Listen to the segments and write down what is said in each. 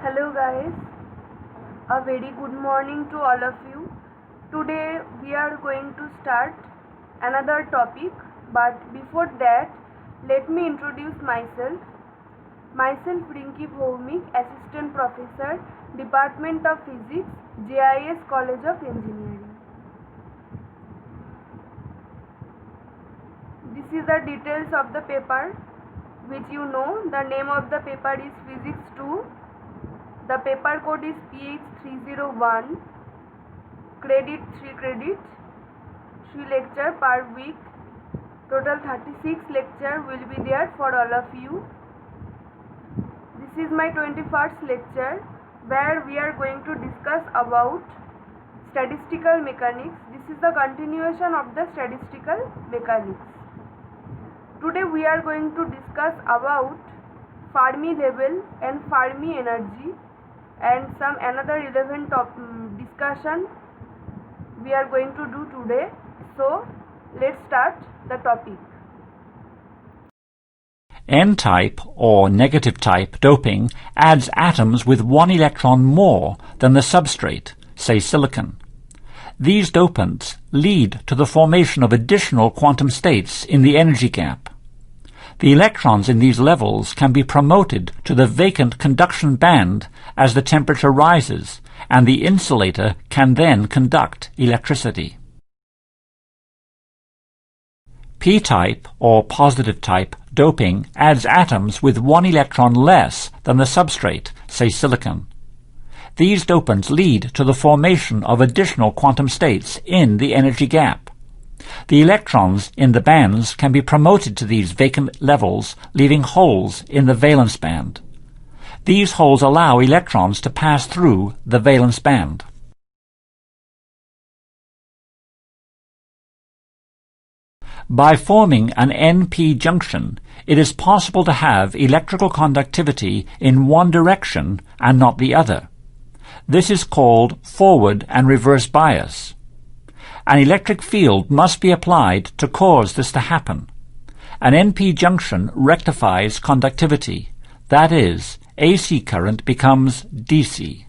Hello guys, a very good morning to all of you. Today we are going to start another topic, but before that let me introduce myself. Myself Rinki Bhoumik, Assistant Professor, Department of Physics, JIS College of Engineering. This is the details of the paper which you know. The name of the paper is Physics 2. The paper code is PH301. Credit 3 credits. 3 lecture per week. Total 36 lecture will be there for all of you. This is my 21st lecture where we are going to discuss about statistical mechanics. This is the continuation of the statistical mechanics. Today we are going to discuss about Fermi level and Fermi energy and some another relevant discussion we are going to do today. So let's start the topic. N-type or negative type doping adds atoms with one electron more than the substrate, say silicon. These dopants lead to the formation of additional quantum states in the energy gap. The electrons in these levels can be promoted to the vacant conduction band as the temperature rises, and the insulator can then conduct electricity. P-type or positive type doping adds atoms with one electron less than the substrate, say silicon. These dopants lead to the formation of additional quantum states in the energy gap. The electrons in the bands can be promoted to these vacant levels, leaving holes in the valence band. These holes allow electrons to pass through the valence band. By forming an NP junction, it is possible to have electrical conductivity in one direction and not the other. This is called forward and reverse bias. An electric field must be applied to cause this to happen. An NP junction rectifies conductivity. That is, AC current becomes DC.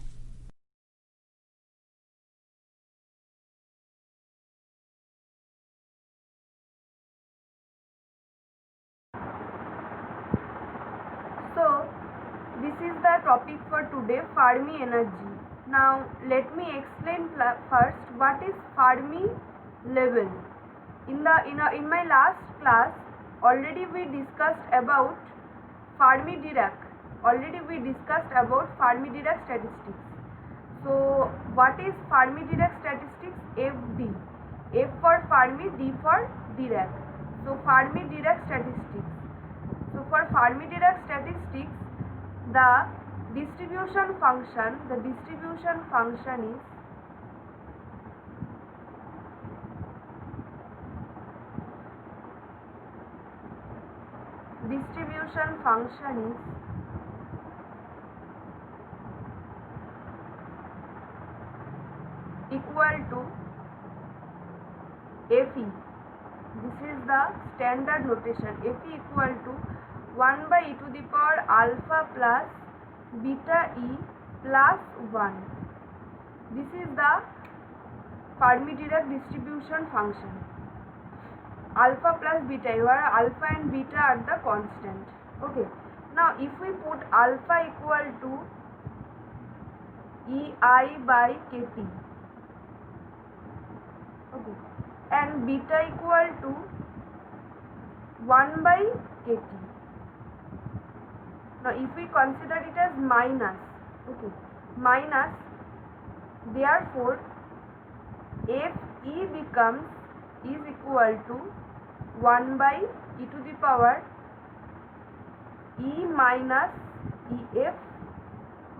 So this is the topic for today, Fermi energy. Now let me explain first what is Fermi level. In my last class already we discussed about Fermi-Dirac. Statistics. So what is Fermi-Dirac statistics? FD. F for Fermi, D for Dirac. So Fermi-Dirac statistics. So for Fermi-Dirac statistics, the distribution function is equal to Fe. This is the standard notation. Fe equal to 1 by e to the power alpha plus beta e plus 1. This is the Fermi-Dirac distribution function. Alpha plus beta, where alpha and beta are the constant. Okay. Now if we put alpha equal to Ei by Kt, okay, and beta equal to 1 by Kt. Now if we consider it as minus, okay, minus, therefore Fe becomes is equal to 1 by e to the power E minus Ef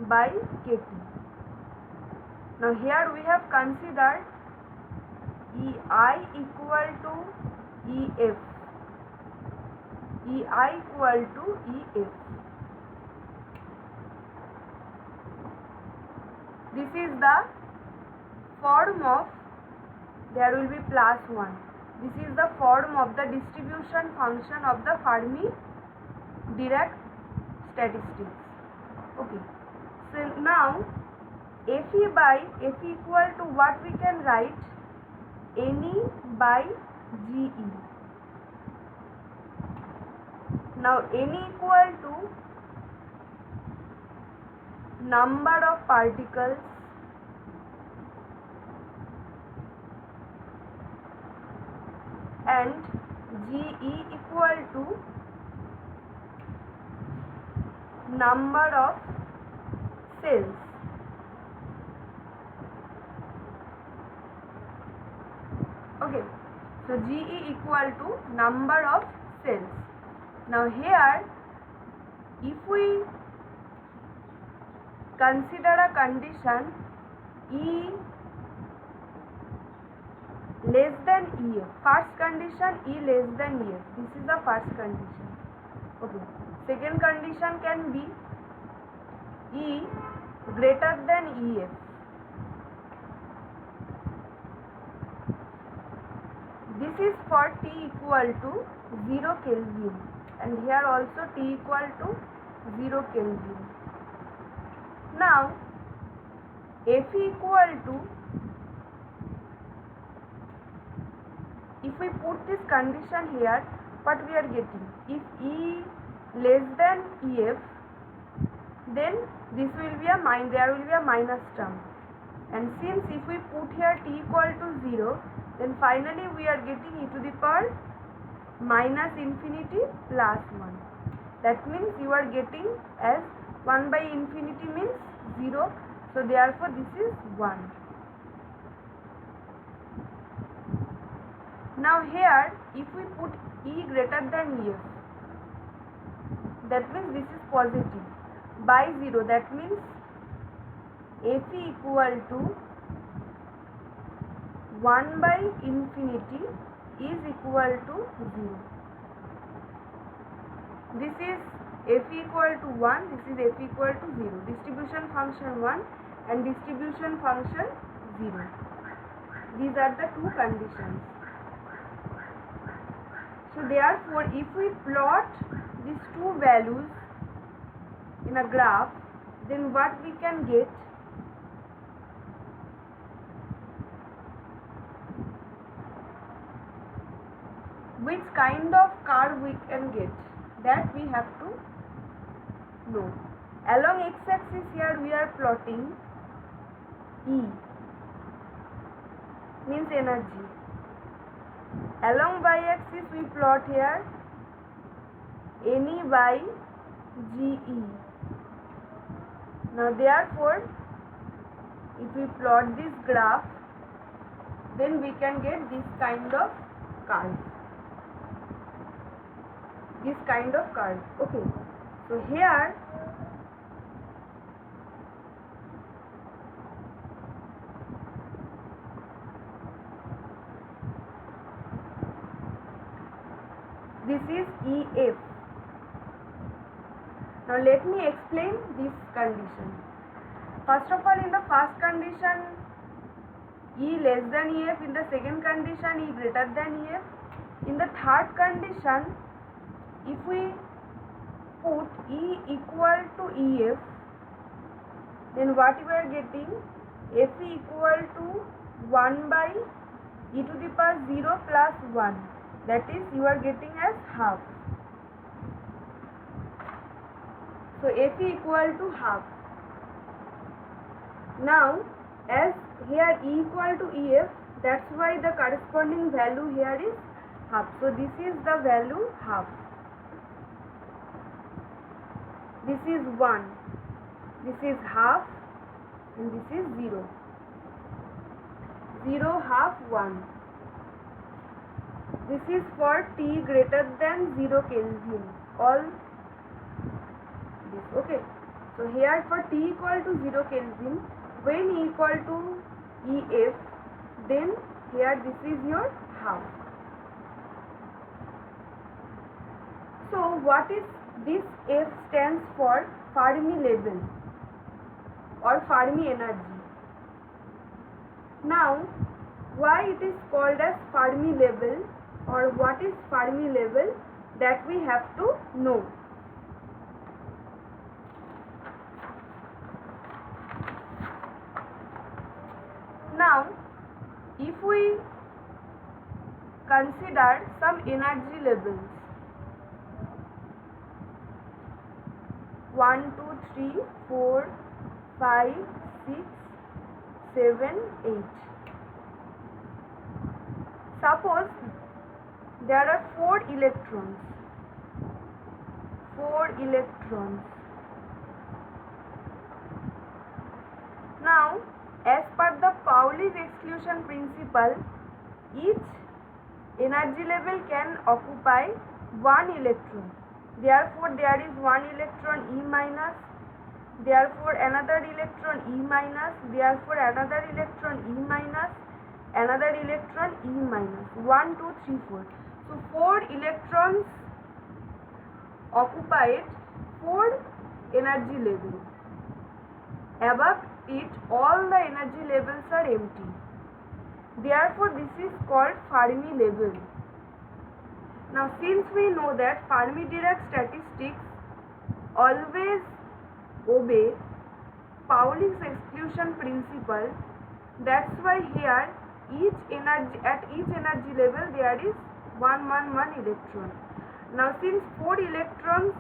by Kt. Now here we have considered Ei equal to Ef. Ei equal to Ef. This is the form of, there will be plus 1. This is the form of the distribution function of the Fermi-Dirac statistics. Okay. So now Fe by Fe equal to what we can write? Ne by Ge. Now Ne equal to number of particles and Ge equal to number of cells. Okay, so Ge equal to number of cells. Now here, if we consider a condition E less than Ef, first condition E less than Ef, this is the first condition. Okay, second condition can be E greater than Ef. This is for T equal to 0 Kelvin, and here also T equal to 0 Kelvin. Now Fe equal to, if we put this condition here, what we are getting? If E less than Ef, then this will be there will be a minus term, and since if we put here T equal to 0, then finally we are getting e to the power minus infinity plus 1. That means you are getting as 1 by infinity means 0, so therefore this is 1. Now here, if we put E greater than Ef, that means this is positive by 0, that means Fe equal to 1 by infinity is equal to 0. This is Fe equal to 1, this is Fe equal to 0. Distribution function 1 and distribution function 0. These are the two conditions. So therefore, if we plot these two values in a graph, then what we can get? Which kind of curve we can get, that we have to know. Along x-axis here we are plotting E, means energy. Along y-axis we plot here Ne by Ge. Now therefore, if we plot this graph, then we can get this kind of curve. This kind of curve. Okay, so here this is EF. Now let me explain this condition. First of all, in the first condition E less than Ef, in the second condition E greater than Ef. In the third condition, if we put E equal to Ef, then what we are getting? Fe equal to 1 by e to the power 0 plus 1. That is, you are getting as half. So Fe equal to half. Now, as here E equal to Ef, that's why the corresponding value here is half. So this is the value half. This is 1. This is half, and this is 0. 0, half, 1. This is for T greater than 0 Kelvin. All this. Okay. So here for T equal to 0 Kelvin, when E equal to Ef, then here this is your half. So what is this? F stands for Fermi level or Fermi energy. Now, why it is called as Fermi level, or what is Fermi level, that we have to know. consider some energy levels. 1, 2, 3, 4, 5, 6, 7, 8. Suppose there are 4 electrons. 4 electrons. Now, as per the Pauli's exclusion principle, each energy level can occupy 1 electron. Therefore, there is 1 electron E minus, therefore another electron E minus, therefore another electron E minus, another electron E minus. 1, 2, 3, 4. So 4 electrons occupied 4 energy levels. Above it, all the energy levels are empty. Therefore, this is called Fermi level. Now, since we know that Fermi-Dirac statistics always obey Pauli's exclusion principle, that's why here at each energy level there is 1 electron. Now, since 4 electrons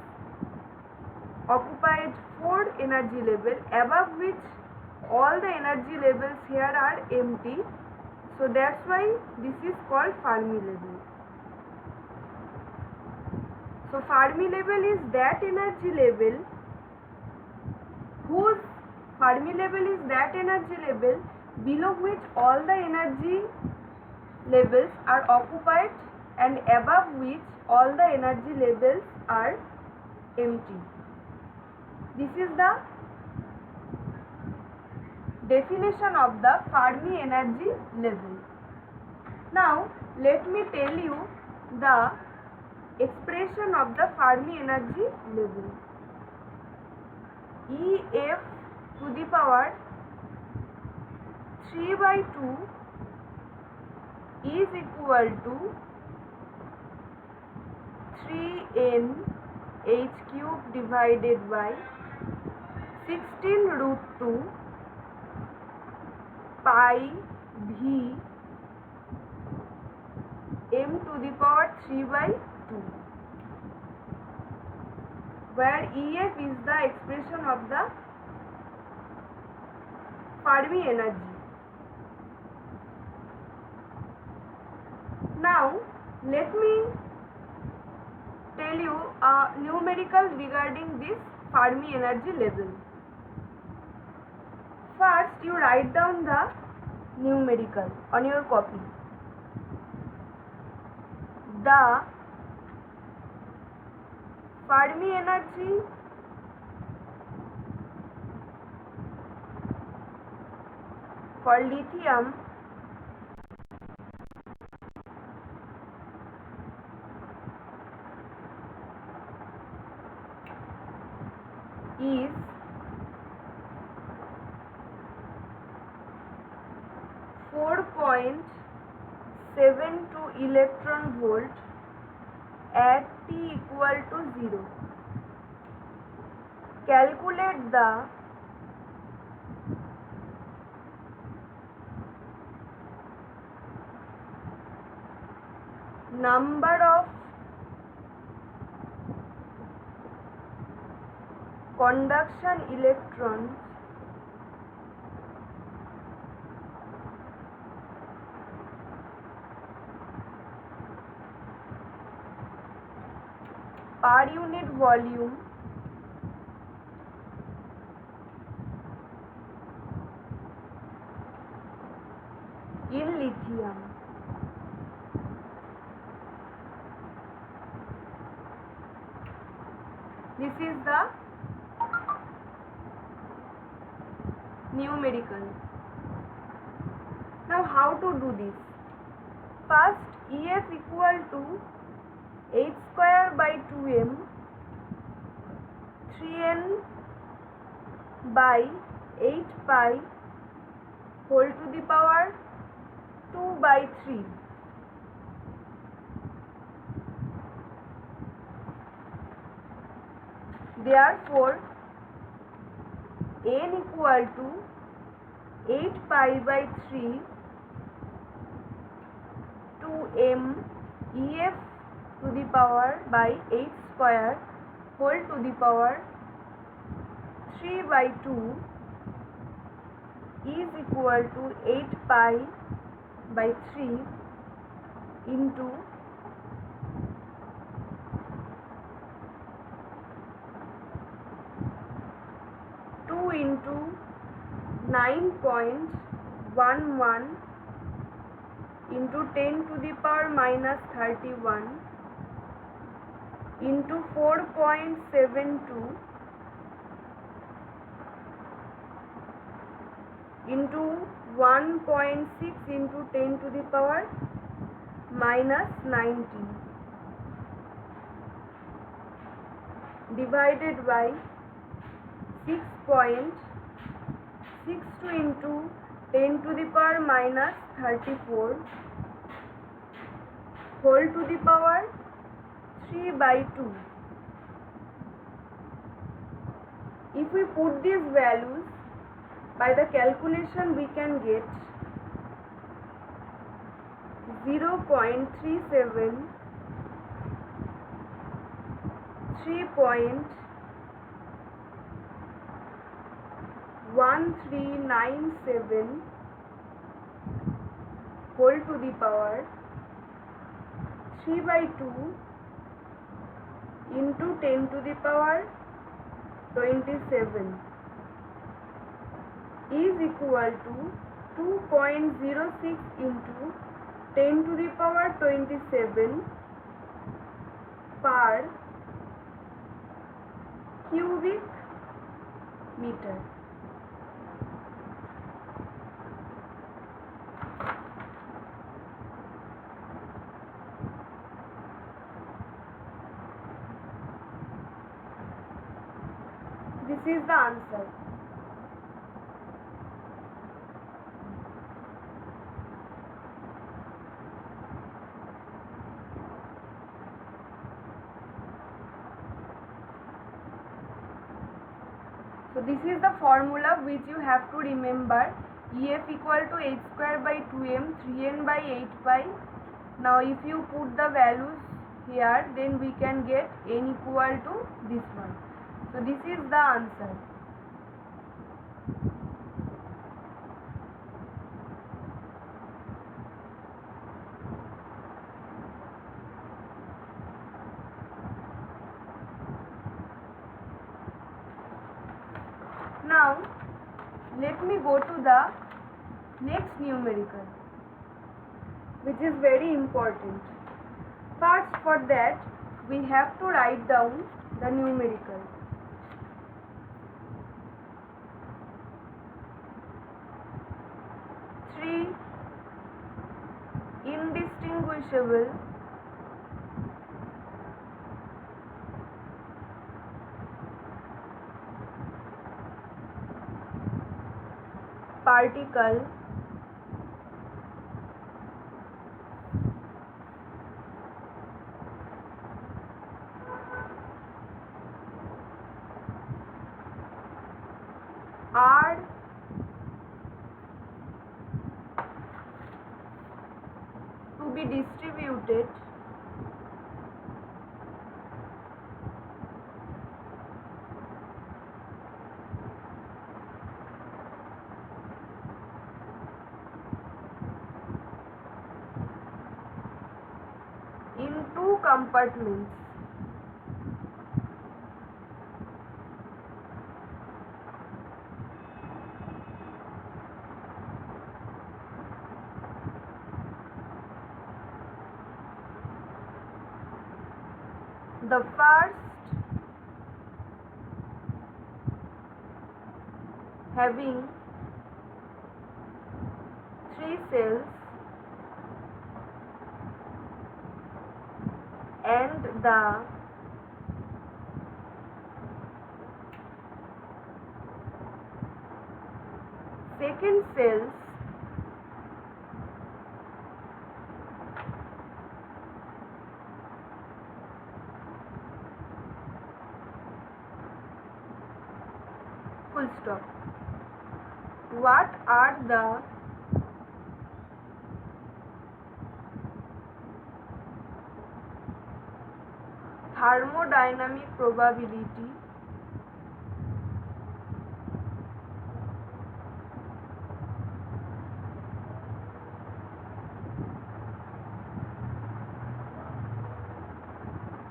occupied 4 energy level, above which all the energy levels here are empty, so that's why this is called Fermi level. So Fermi level is that energy level whose Fermi level is that energy level below which all the energy levels are occupied and above which all the energy levels are empty. This is the definition of the Fermi energy level. Now, let me tell you the expression of the Fermi energy level. EF to the power 3 by 2 is equal to 3n h cube divided by 16 root 2 pi v m to the power 3 by 2, where EF is the expression of the Fermi energy. Now, let me tell you a numerical regarding this Fermi energy level. First, you write down the numerical on your copy. The Fermi energy for lithium is 4.72 electron volt at T equal to 0. Calculate the number of conduction electrons per unit volume in lithium. This is the numerical. Now, how to do this? First, EF equal to h square by 2m 3n by 8 pi whole to the power 2 by 3. Therefore, n equal to 8 pi by 3 2 2m EF to the power by h square whole to the power 3 by 2 is equal to 8 pi by 3 into 2 into 9.11 into 10 to the power minus 31 into 4.72 into 1.6 into 10 to the power minus 19 divided by 6.62 into 10 to the power minus 34 whole to the power 3 by 2. If we put these values by the calculation, we can get 0.37, 3.1397 whole to the power 3 by 2 into 10 to the power 27 is equal to 2.06 into 10 to the power 27 per cubic meter. This is the answer. So this is the formula which you have to remember. EF equal to h square by 2m 3n by 8 pi. Now if you put the values here, then we can get n equal to this one. So this is the answer. Now let me go to the next numerical, which is very important. First, for that we have to write down the numerical. Three indistinguishable particle are to be distributed in two compartments. The first having 3 cells and the second cells full stop. What are the thermodynamic probability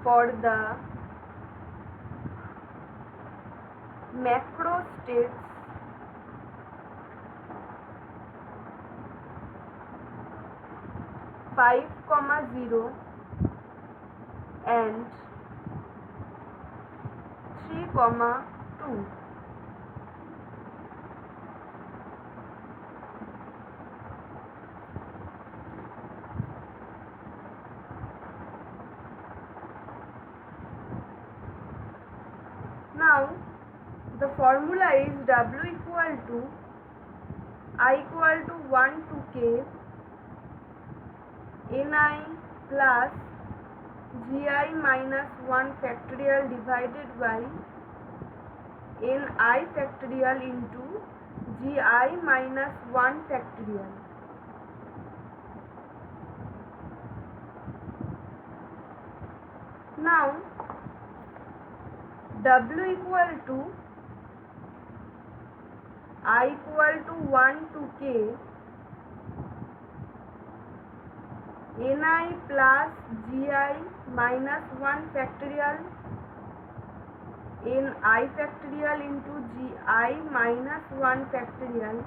for the macrostates five, 0 and 3, 2. Now the formula is W equal to I equal to 1 to K Ni plus Gi minus 1 factorial divided by Ni factorial into Gi minus 1 factorial. Now W equal to I equal to 1 to K Ni plus Gi minus 1 factorial Ni factorial into Gi minus 1 factorial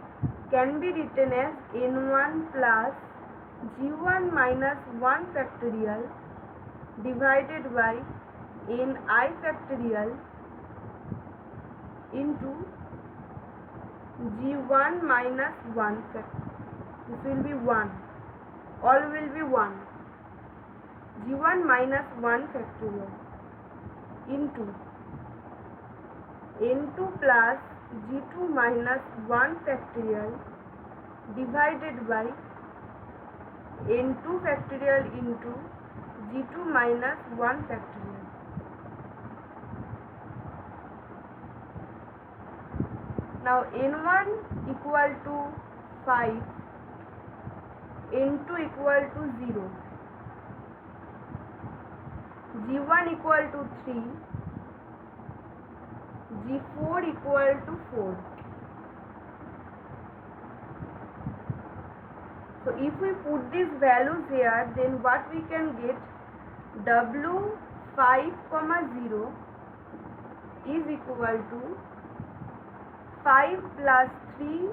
can be written as N1 plus G1 minus 1 factorial divided by Ni factorial into G1 minus 1 factorial. This will be 1. All will be 1. G1 minus 1 factorial into N2 plus G2 minus 1 factorial divided by N2 factorial into G2 minus 1 factorial. Now N1 equal to 5, N2 equal to 0, G1 equal to 3, G4 equal to 4. So if we put these values here, then what we can get, W5, 0 is equal to 5 plus 3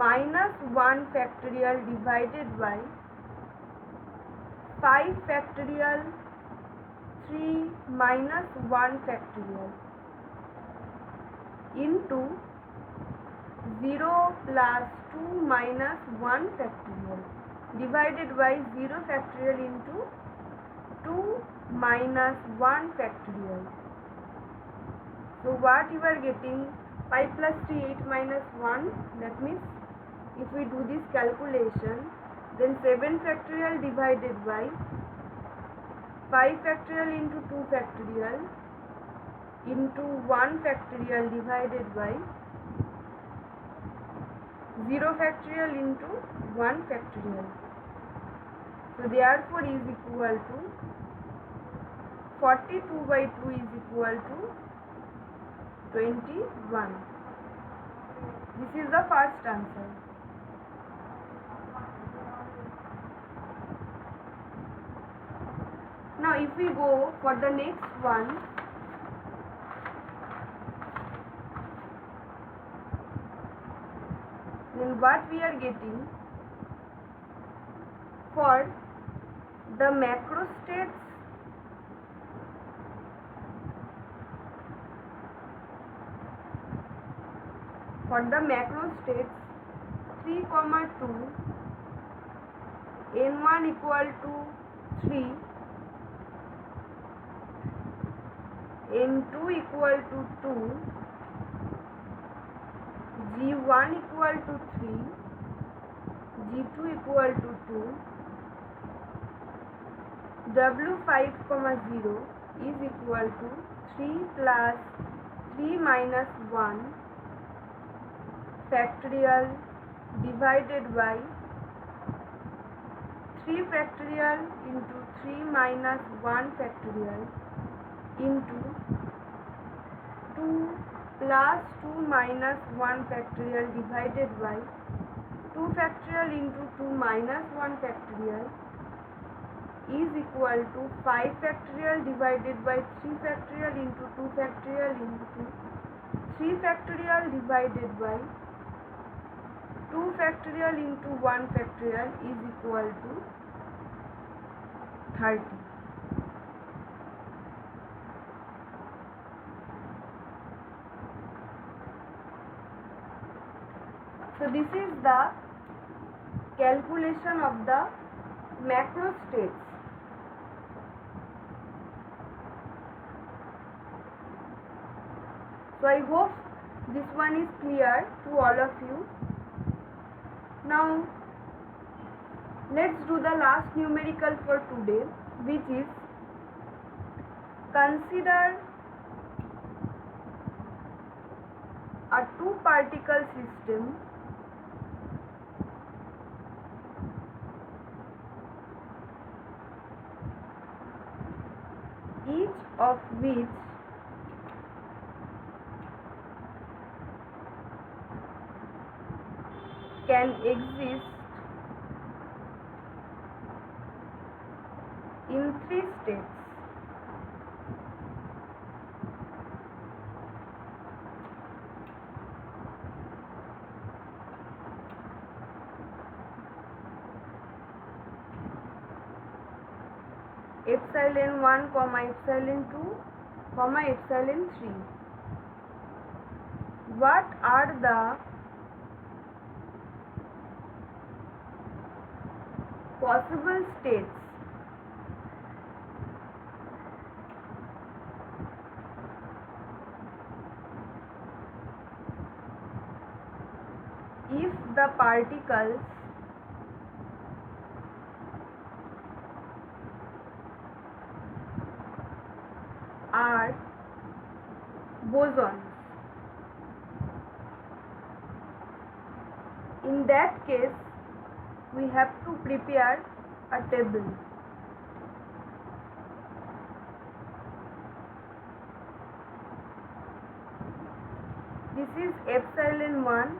minus 1 factorial divided by 5 factorial 3 minus 1 factorial into 0 plus 2 minus 1 factorial divided by 0 factorial into 2 minus 1 factorial. So what you are getting, 5 plus 3, 8 minus 1, that means if we do this calculation, then 7 factorial divided by 5 factorial into 2 factorial into 1 factorial divided by 0 factorial into 1 factorial. So therefore is equal to 42 by 2 is equal to 21. This is the first answer. Now if we go for the next one, then what we are getting, for the macrostates macrostates 3, 2, N1 equal to 3, N2 equal to 2, G1 equal to 3, G2 equal to 2, W5, 0 is equal to 3 plus 3 minus 1 factorial divided by 3 factorial into 3 minus 1 factorial into 2 plus 2 minus 1 factorial divided by 2 factorial into 2 minus 1 factorial is equal to 5 factorial divided by 3 factorial into 2 factorial into 3 factorial divided by 2 factorial into 1 factorial is equal to 30. So this is the calculation of the macro states. So I hope this one is clear to all of you. Now let's do the last numerical for today, which is consider a two particle system each of which can exist in 3 states. Epsilon 1, epsilon 2, epsilon 3. What are the possible states if the particles are bosons? In that case, we have to prepare a table. This is epsilon 1,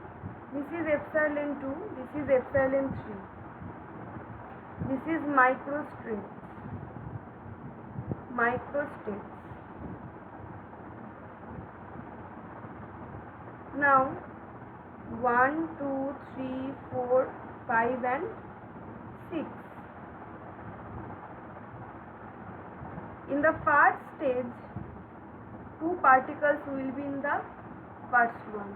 this is epsilon 2, this is epsilon 3. This is microstates. Now 1, 2, 3, 4, 5 and 6. In the first stage, 2 particles will be in the first one.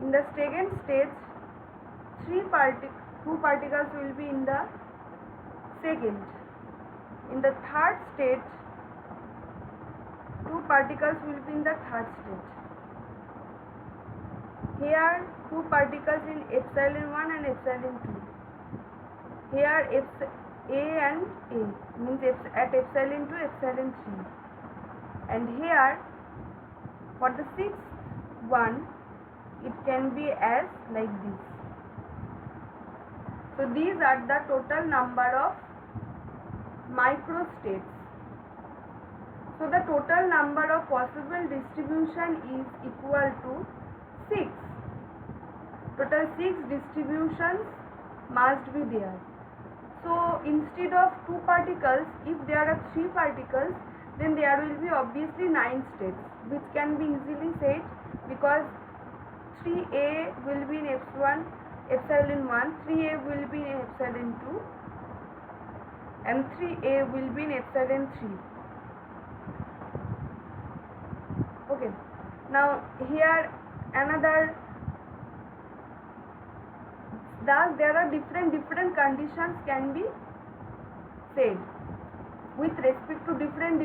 In the second stage, 2 particles will be in the second. In the third stage, 2 particles will be in the third stage. Here 2 particles in epsilon 1 and epsilon 2. Here A and A means at epsilon 2, epsilon 3. And here for the 6th one, it can be as like this. So these are the total number of microstates. So the total number of possible distribution is equal to 6. Total 6 distributions must be there. So instead of 2 particles, if there are 3 particles, then there will be obviously 9 states, which can be easily said because 3A will be in epsilon 1, 3A will be in epsilon 2 and 3A will be in epsilon 3. Okay, now here another, thus there are different conditions can be said with respect to different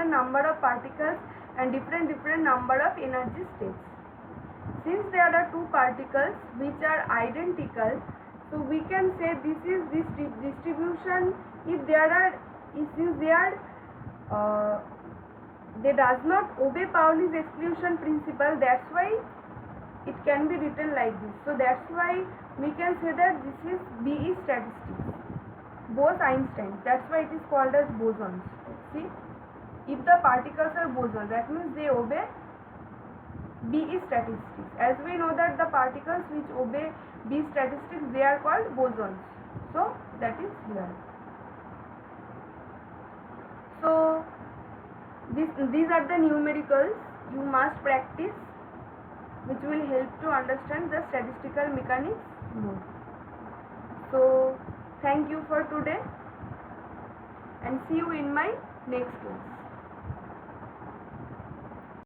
number of particles and different number of energy states. Since there are 2 particles which are identical, so we can say this is this distribution. If there are, since they does not obey Pauli's exclusion principle, that's why it can be written like this. So that's why we can say that this is B is statistics. Bose-Einstein, that's why it is called as bosons. See, if the particles are bosons, that means they obey B is statistics. As we know that the particles which obey B statistics, they are called bosons. So that is here. So these are the numericals you must practice, which will help to understand the statistical mechanics more. So thank you for today and see you in my next class.